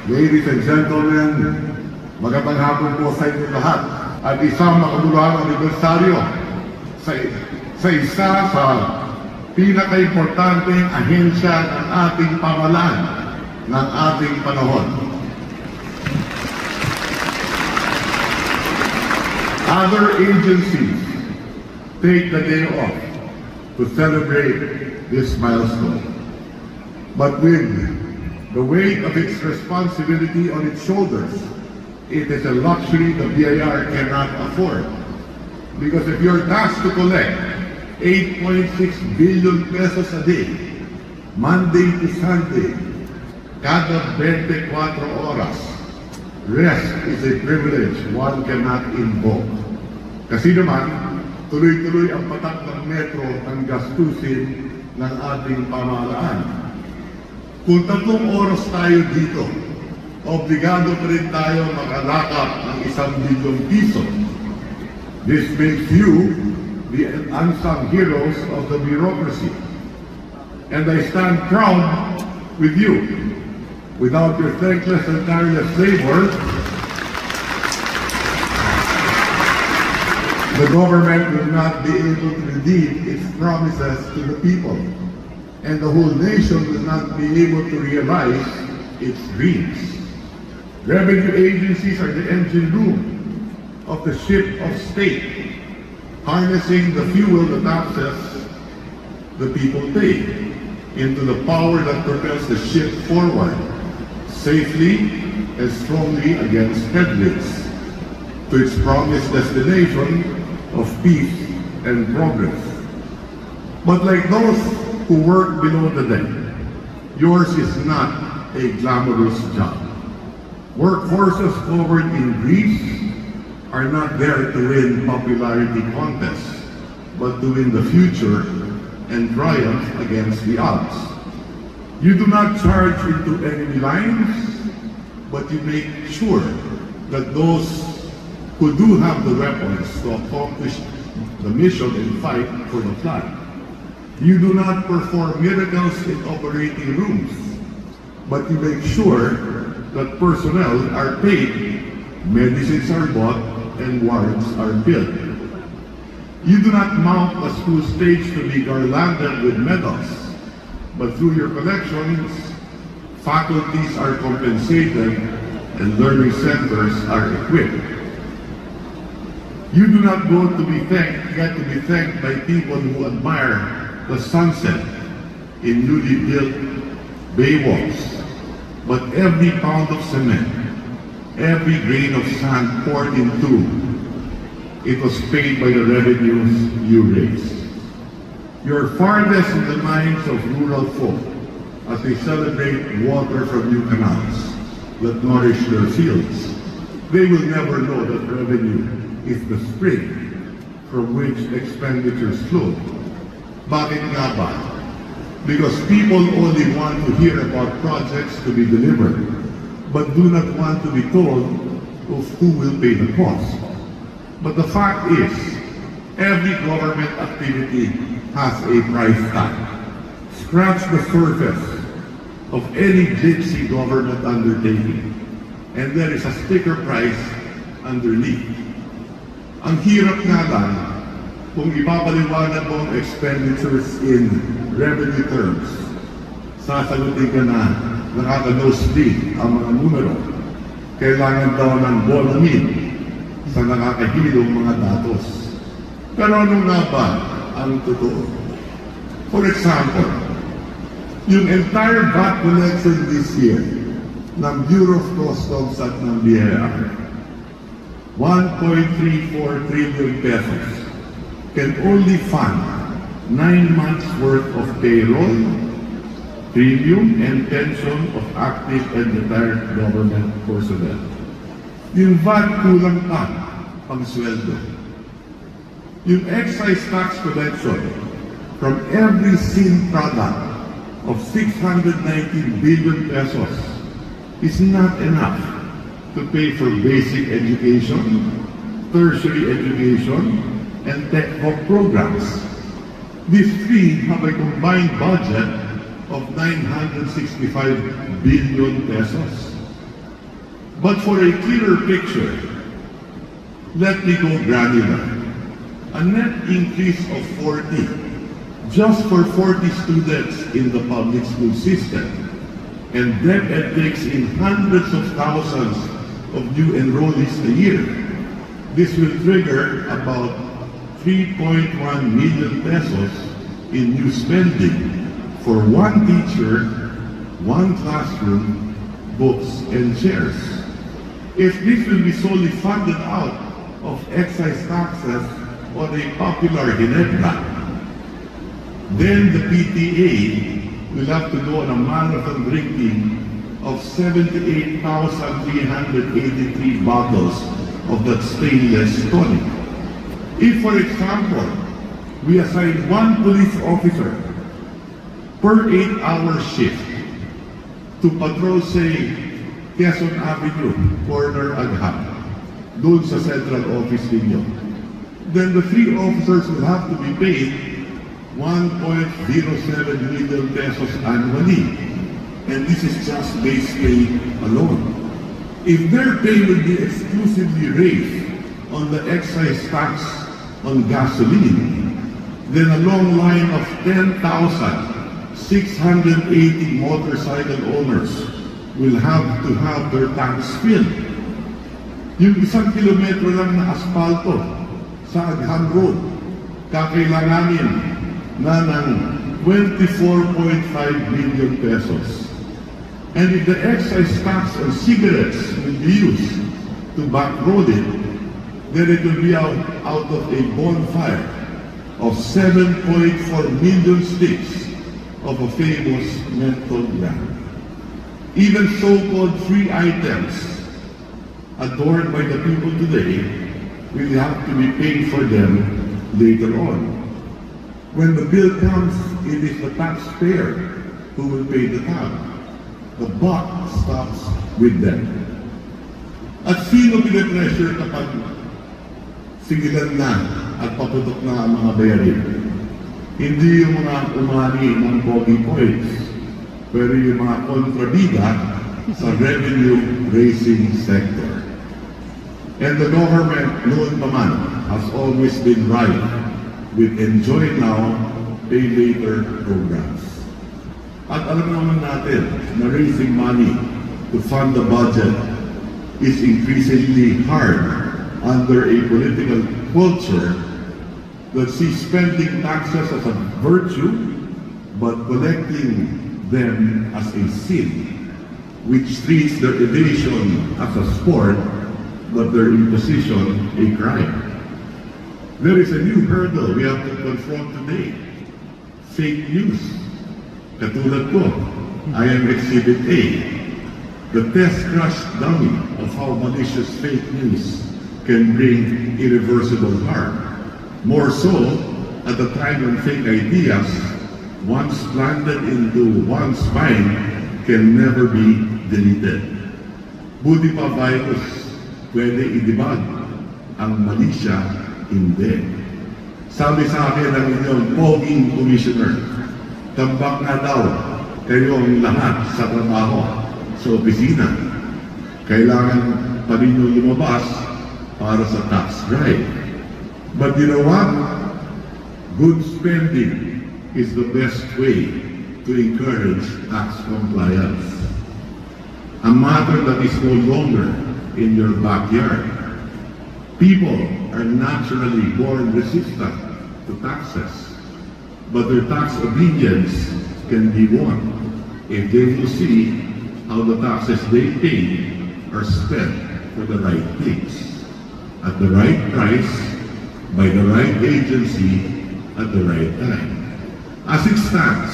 Ladies and gentlemen, magandang hapon po sa inyo lahat at isang makabuluhang anibersaryo sa isa sa pinaka-importanteng ahensya ng ating pamahalaan ng ating panahon. Other agencies take the day off to celebrate this milestone. But with the weight of its responsibility on its shoulders, it is a luxury the BIR cannot afford. Because if you're tasked to collect 8.6 billion pesos a day, Monday to Sunday, cada 24 oras, rest is a privilege one cannot invoke. Kasi naman, tuloy-tuloy ang patak ng metro ang gastusin ng ating pamahalaan. Kung 3 oras tayo dito, obligado pa rin tayo makalakap ng 1 bilyong piso. This makes you the unsung heroes of the bureaucracy. And I stand proud with you. Without your thankless and tireless labor, the government will not be able to redeem its promises to the people. And the whole nation will not be able to realize its dreams. Revenue agencies are the engine room of the ship of state, harnessing the fuel, the taxes the people pay, into the power that propels the ship forward, safely and strongly against headwinds, to its promised destination of peace and progress. But like those who work below the deck, yours is not a glamorous job. Workforces covered in grease are not there to win popularity contests, but to win the future and triumph against the odds. You do not charge into enemy lines, but you make sure that those who do have the weapons to accomplish the mission and fight for the flag. You do not perform miracles in operating rooms, but you make sure that personnel are paid, medicines are bought, and warrants are billed. You do not mount a school stage to be garlanded with medals, but through your collections, faculties are compensated and learning centers are equipped. You do not go to be thanked, get to be thanked by people who admire the sunset in newly built baywalks, but every pound of cement, every grain of sand poured into, it was paid by the revenues you raised. You're farthest in the minds of rural folk as they celebrate water from new canals that nourish their fields. They will never know that revenue is the spring from which expenditures flow. Bakit nga ba? Because people only want to hear about projects to be delivered, but do not want to be told of who will pay the cost. But the fact is, every government activity has a price tag. Scratch the surface of any gypsy government undertaking, and there is a sticker price underneath. Ang hirap nga lang, kung ipapaliwanag mo ang expenditures in revenue terms, sasagutin ka na nakaka-nosebleed ang mga numero. Kailangan daw ng volume sa nakakahilong mga datos. Pero ano nga ba ang totoo? For example, yung entire VAT collection this year ng Bureau of Customs at ng BIR, 1.34 trillion pesos, can only fund 9 months worth of payroll, premium, and pension of active and retired government personnel. Yung VAT kulang pa pang sweldo. Yung excise tax collection from every sin product of 619 billion pesos is not enough to pay for basic education, tertiary education, and tech-hub programs. These three have a combined budget of 965 billion pesos. But for a clearer picture, let me go granular. A net increase of 40, just for 40 students in the public school system, and DepEd takes in hundreds of thousands of new enrollees a year. This will trigger about 3.1 million pesos in new spending for one teacher, one classroom, books, and chairs. If this will be solely funded out of excise taxes on a popular Ginebra, then the PTA will have to go on a marathon drinking of 78,383 bottles of that stainless tonic. If, for example, we assign one police officer per 8-hour shift to patrol, say, Quezon Avenue, corner Agham, doon sa central office ninyo, then the 3 officers will have to be paid 1.07 million pesos annually. And this is just base pay alone. If their pay will be exclusively raised on the excise tax on gasoline, then a long line of 10,680 motorcycle owners will have to have their tanks filled. Yung 1 kilometro lang na asfalto sa Agham Road, kakailanganin na ng 24.5 million pesos. And if the excise tax on cigarettes will be used to bankroll it, then it will be out of a bonfire of 7.4 million sticks of a famous menthol brand. Even so-called free items adored by the people today will have to be paid for them later on. When the bill comes, it is the taxpayer who will pay the tab. The buck stops with them. At sino pinipressure kapag sigilan na at paputok na ang mga bayarin? Hindi yung mga umani ng pogi points, pero yung mga kontrabida sa revenue-raising sector. And the government, noon pa man, has always been right with enjoy now, pay later programs. At alam naman natin na raising money to fund the budget is increasingly hard under a political culture that sees spending taxes as a virtue but collecting them as a sin, which treats their evasion as a sport but their imposition a crime. There is a new hurdle we have to confront today: fake news. Katulad ko, I am Exhibit A, the test crash dummy of how malicious fake news can bring irreversible harm. More so, at a time when fake ideas, once planted into one's mind, can never be deleted. Buti pa virus, pwede idibag. Ang malisya, hindi. Sabi sa akin ng inyong poging commissioner, tambak na daw kayong lahat sa trabaho sa opisina. Kailangan pa rin yung lumabas para sa tax drive. But you know what? Good spending is the best way to encourage tax compliance. A matter that is no longer in your backyard. People are naturally born resistant to taxes, but their tax obedience can be won if they will see how the taxes they pay are spent for the right things, at the right price, by the right agency, at the right time. As it stands,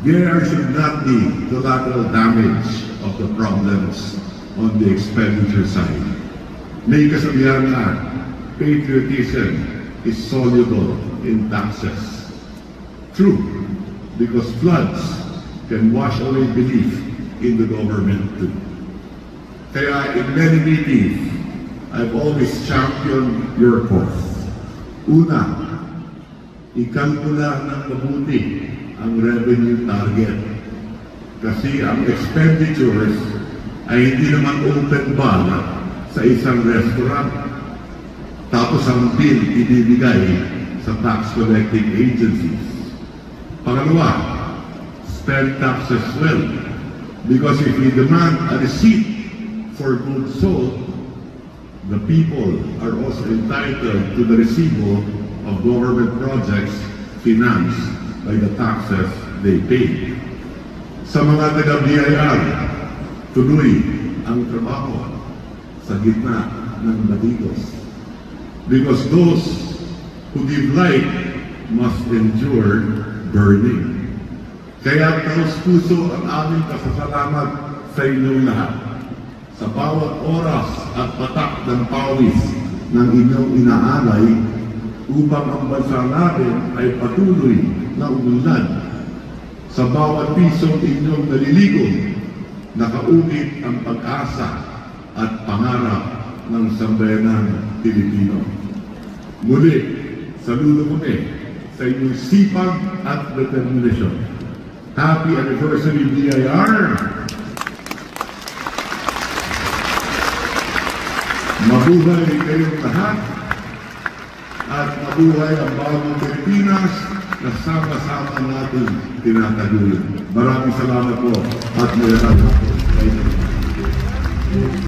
there should not be collateral damage of the problems on the expenditure side. May kasabihan na patriotism is soluble in taxes. True, because floods can wash away belief in the government too. Kaya in many meetings, I've always championed your cause. Una, ikalkula ng mabuti ang revenue target. Kasi ang expenditures ay hindi naman open bar sa isang restaurant. Tapos ang bill ibibigay sa tax collecting agencies. Pangalawa, spend tax as well. Because if we demand a receipt for goods sold, the people are also entitled to the resibo of government projects financed by the taxes they pay. Sa mga taga-BIR, tuloy ang trabaho sa gitna ng batikos. Because those who give light must endure burning. Kaya taos puso ang aming pasasalamat sa inyong lahat. Sa bawat oras at patak ng pawis ng inyong inaalay upang ang bansa natin ay patuloy na umunlad. Sa bawat pisong inyong naliligo, nakaukit ang pag-asa at pangarap ng sambayanang Pilipino. Muli, saludo kami sa inyong sipag at determinasyon. Happy anniversary, BIR! Mabuhay kayong lahat at mabuhay ang bagong Pilipinas na sama-sama natin tinataguyod. Maraming salamat po at mayroon po.